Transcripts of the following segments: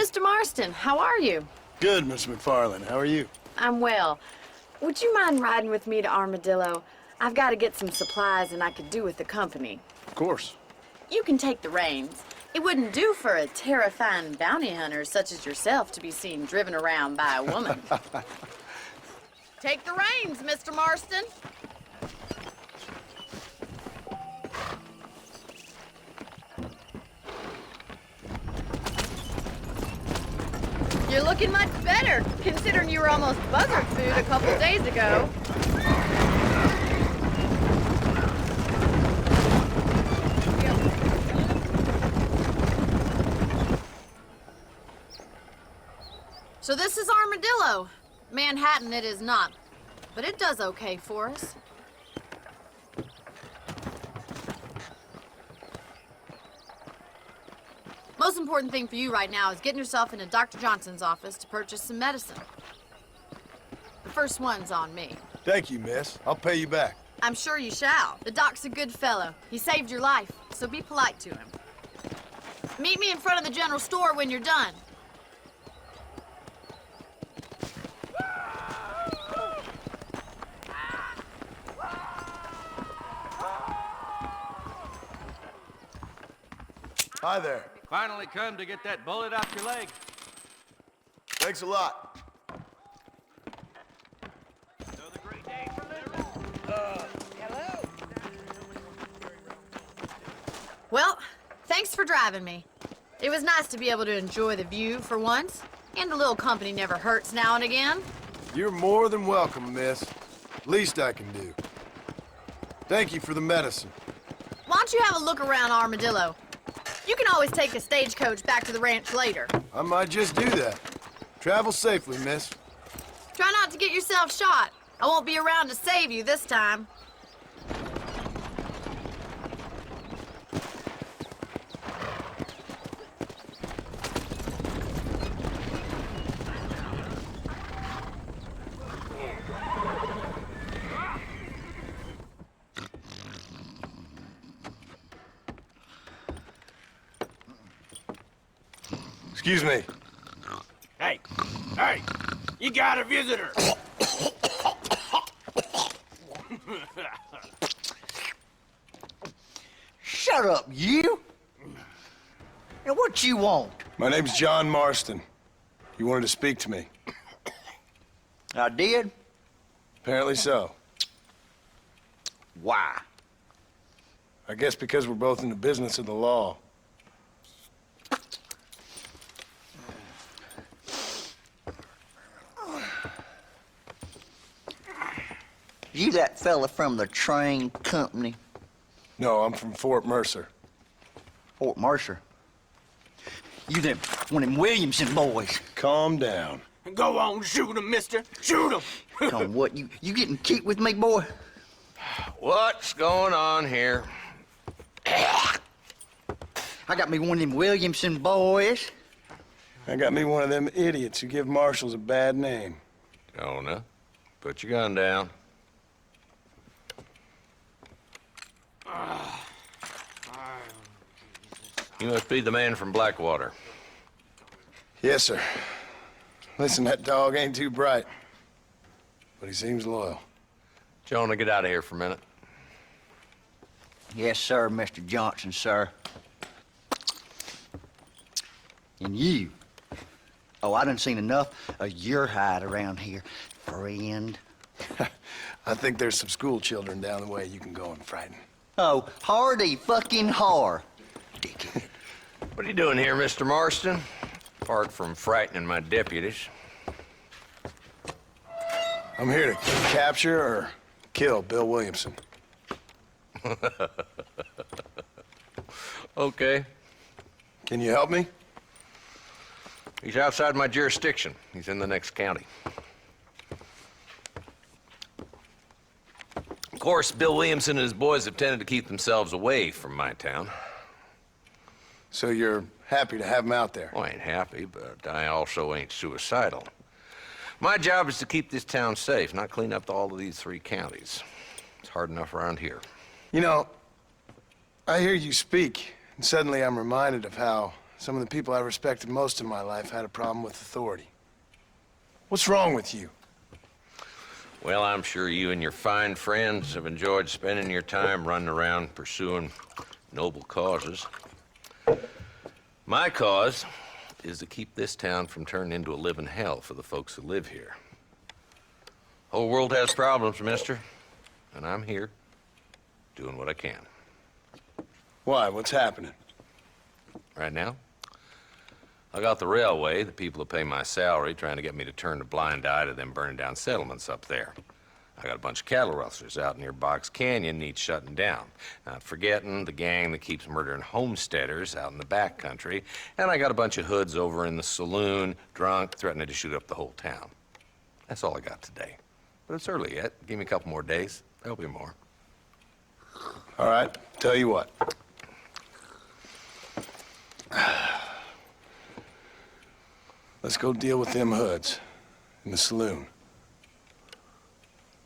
Mr. Marston. How are you? Good, Miss McFarland. How are you? I'm well. Would you mind riding with me to Armadillo? I've got to get some supplies and I could do with the company. Of course. You can take the reins. It wouldn't do for a terrifying bounty hunter such as yourself to be seen driven around by a woman. Take the reins, Mr. Marston. You're looking much better, considering you were almost buzzard food a couple days ago. So this is Armadillo. Manhattan it is not, but it does okay for us. Most important thing for you right now is getting yourself into Dr. Johnson's office to purchase some medicine. The first one's on me. Thank you, miss. I'll pay you back. I'm sure you shall. The doc's a good fellow. He saved your life, so be polite to him. Meet me in front of the general store when you're done. Hi there. Finally come to get that bullet out your leg. Thanks a lot. Another great day for living. Hello. Well, thanks for driving me. It was nice to be able to enjoy the view for once, and a little company never hurts now and again. You're more than welcome, miss. Least I can do. Thank you for the medicine. Why don't you have a look around Armadillo? You can always take a stagecoach back to the ranch later. I might just do that. Travel safely, miss. Try not to get yourself shot. I won't be around to save you this time. Excuse me. Hey, you got a visitor. Shut up, you! And what you want? My name's John Marston. You wanted to speak to me. I did? Apparently so. Why? I guess because we're both in the business of the law. You that fella from the train company? No, I'm from Fort Mercer. Fort Mercer? You them, one of them Williamson boys. Calm down. Go on, shoot him, mister. Shoot him. Come on, what, you getting cute with me, boy? What's going on here? I got me one of them Williamson boys. I got me one of them idiots who give marshals a bad name. Jonah, put your gun down. You must be the man from Blackwater. Yes, sir. Listen, that dog ain't too bright, but he seems loyal. Jonah, get out of here for a minute. Yes, sir, Mr. Johnson, sir. And you. Oh, I done seen enough of your hide around here, friend. I think there's some school children down the way you can go and frighten. Oh, hardy fucking har. Dickhead. What are you doing here, Mr. Marston? Apart from frightening my deputies. I'm here to capture or kill Bill Williamson. Okay. Can you help me? He's outside my jurisdiction. He's in the next county. Of course, Bill Williamson and his boys have tended to keep themselves away from my town. So you're happy to have him out there? Well, I ain't happy, but I also ain't suicidal. My job is to keep this town safe, not clean up all of these 3 counties. It's hard enough around here. You know, I hear you speak, and suddenly I'm reminded of how some of the people I respected most in my life had a problem with authority. What's wrong with you? Well, I'm sure you and your fine friends have enjoyed spending your time running around pursuing noble causes. My cause is to keep this town from turning into a living hell for the folks who live here. Whole world has problems, mister, and I'm here doing what I can. Why? What's happening? Right now, I got the railway, the people who pay my salary, trying to get me to turn a blind eye to them burning down settlements up there. I got a bunch of cattle rustlers out near Box Canyon needs shutting down. Not forgetting the gang that keeps murdering homesteaders out in the back country. And I got a bunch of hoods over in the saloon, drunk, threatening to shoot up the whole town. That's all I got today. But it's early yet. Give me a couple more days. There'll be more. All right, tell you what. Let's go deal with them hoods in the saloon.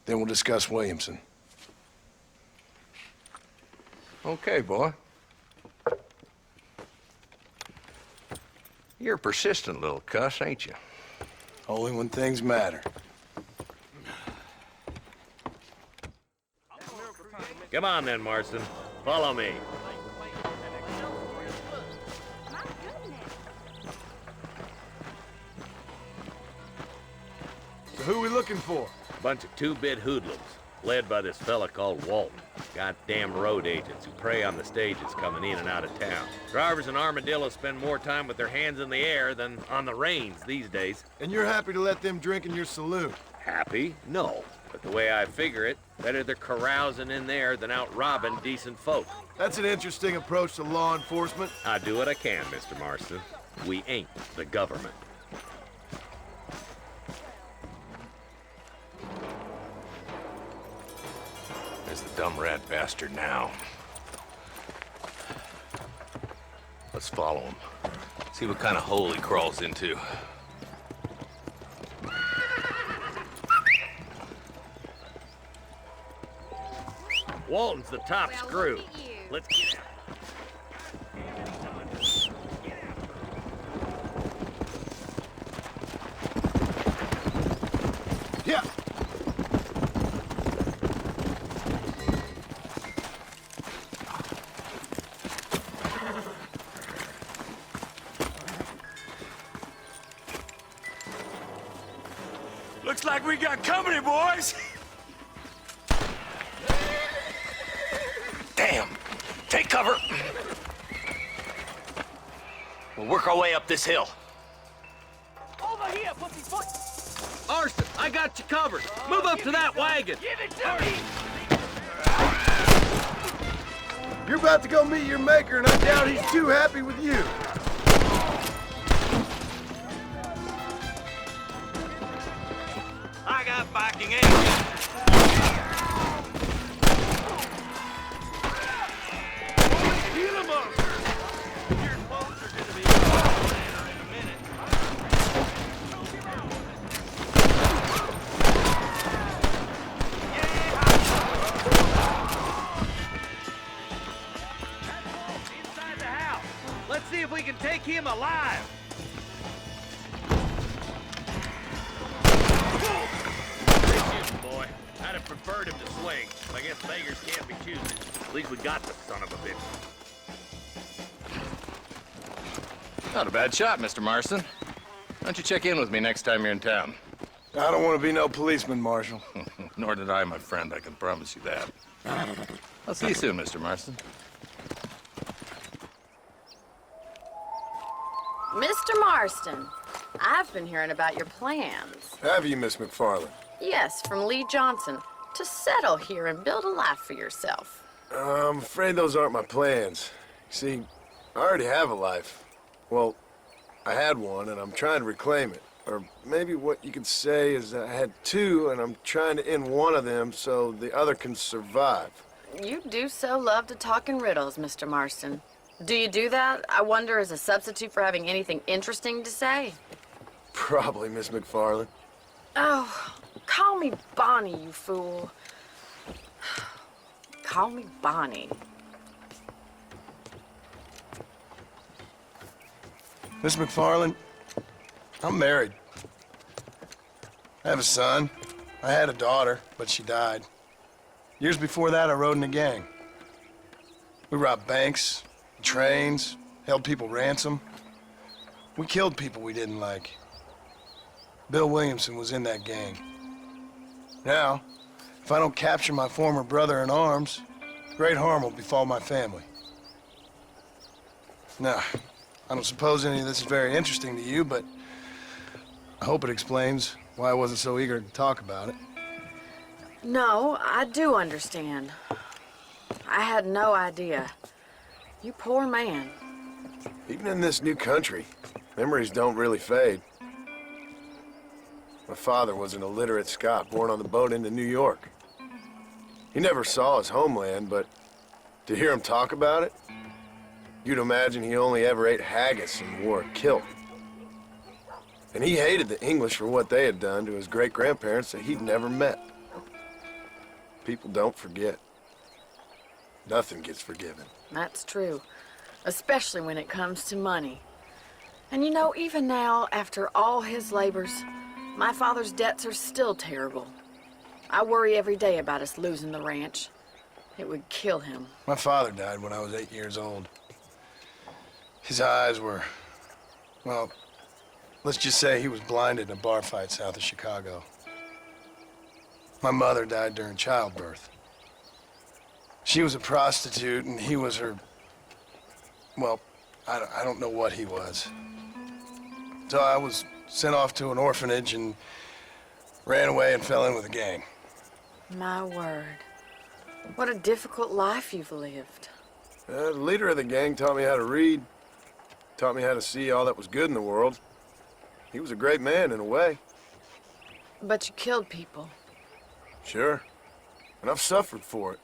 Then we'll discuss Williamson. Okay, boy. You're a persistent little cuss, ain't you? Only when things matter. Come on then, Marston. Follow me. So who are we looking for? Bunch of two-bit hoodlums, led by this fella called Walton. Goddamn road agents who prey on the stages coming in and out of town. Drivers in Armadillo spend more time with their hands in the air than on the reins these days. And you're happy to let them drink in your saloon? Happy? No. But the way I figure it, better they're carousing in there than out robbing decent folk. That's an interesting approach to law enforcement. I do what I can, Mr. Marston. We ain't the government. There's the dumb rat bastard now. Let's follow him. See what kind of hole he crawls into. Walton's the top screw. Let's get out. Yeah. Looks like we got company, boys. Damn! Take cover! We'll work our way up this hill. Over here, pussyfoot. Marston, I got you covered. Move up to that wagon. Give it to me. You're about to go meet your maker, and I doubt he's too happy with you. I got backing in. Heal him up. Your folks are gonna be there in a minute. Inside the house. Let's see if we can take him alive. Boy, I'd have preferred him to swing. I guess beggars can't be choosers. At least we got the son of a bitch. Not a bad shot, Mr. Marston. Why don't you check in with me next time you're in town? I don't want to be no policeman, Marshal. Nor did I, my friend, I can promise you that. I'll see you soon, Mr. Marston. Mr. Marston, I've been hearing about your plans. Have you, Miss McFarland? Yes, from Lee Johnson, to settle here and build a life for yourself. I'm afraid those aren't my plans. See, I already have a life. Well, I had one, and I'm trying to reclaim it. Or maybe what you could say is that I had two, and I'm trying to end one of them so the other can survive. You do so love to talk in riddles, Mr. Marston. Do you do that, I wonder, as a substitute for having anything interesting to say? Probably, Miss McFarland. Oh, call me Bonnie, you fool. Call me Bonnie. Miss McFarland, I'm married. I have a son. I had a daughter, but she died. Years before that, I rode in a gang. We robbed banks, trains, held people ransom. We killed people we didn't like. Bill Williamson was in that gang. Now, if I don't capture my former brother in arms, great harm will befall my family. Now, I don't suppose any of this is very interesting to you, but I hope it explains why I wasn't so eager to talk about it. No, I do understand. I had no idea. You poor man. Even in this new country, memories don't really fade. My father was an illiterate Scot born on the boat into New York. He never saw his homeland, but to hear him talk about it, you'd imagine he only ever ate haggis and wore a kilt. And he hated the English for what they had done to his great-grandparents that he'd never met. People don't forget. Nothing gets forgiven. That's true, especially when it comes to money. And you know, even now, after all his labors, my father's debts are still terrible. I worry every day about us losing the ranch. It would kill him. My father died when I was 8 years old. His eyes were, well, let's just say he was blinded in a bar fight south of Chicago. My mother died during childbirth. She was a prostitute and he was her, well, I don't know what he was. So I was sent off to an orphanage and ran away and fell in with a gang. My word. What a difficult life you've lived. The leader of the gang taught me how to read, taught me how to see all that was good in the world. He was a great man in a way. But you killed people. Sure. And I've suffered for it.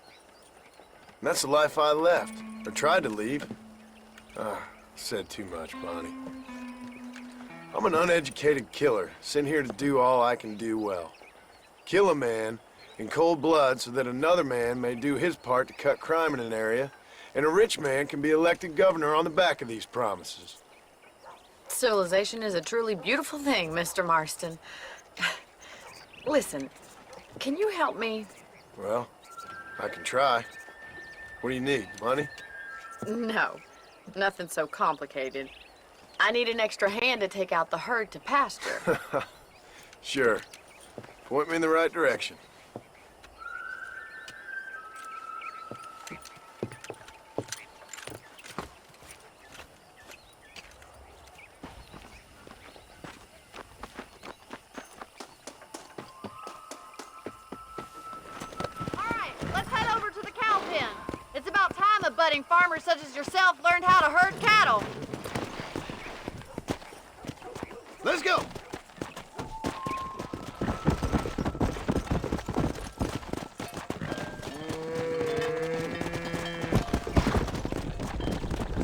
And that's the life I left, or tried to leave. Said too much, Bonnie. I'm an uneducated killer, sent here to do all I can do well. Kill a man in cold blood so that another man may do his part to cut crime in an area, and a rich man can be elected governor on the back of these promises. Civilization is a truly beautiful thing, Mr. Marston. Listen, can you help me? Well, I can try. What do you need, money? No, nothing so complicated. I need an extra hand to take out the herd to pasture. Sure. Point me in the right direction. All right, let's head over to the cow pen. It's about time a budding farmer such as yourself learned how to herd cattle. Let's go!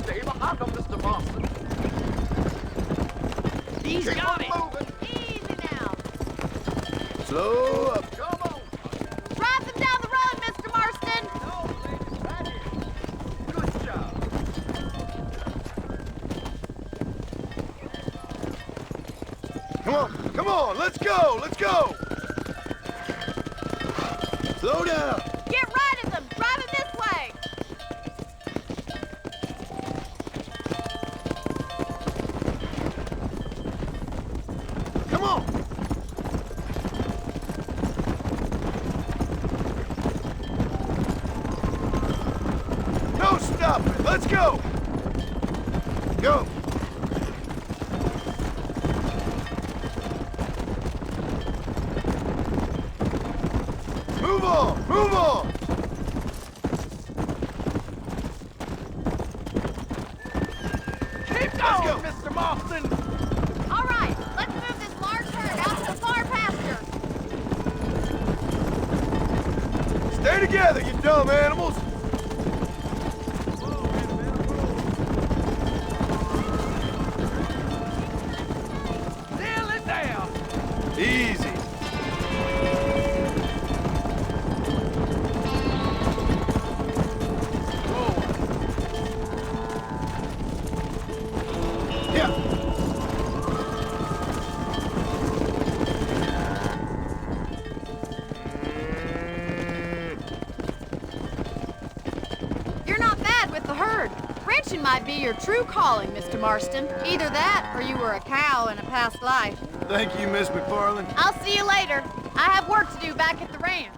Stay behind them, Mr. Marston. He's got it. Easy now. Slow up. Come on. Drive them down the road, Mr. Marston. Right here. Good job. Come on, let's go, let's go! Slow down. Get right of them. Drive them this way. Come on! No stopping, let's go! Go! Move on! Move on! Keep going, Mr. Marston. All right, let's move this large herd out to the far pasture. Stay together, you dumb animals! Nail it down. Easy. Yeah. Ranching might be your true calling, Mr. Marston. Either that, or you were a cow in a past life. Thank you, Miss McFarland. I'll see you later. I have work to do back at the ranch.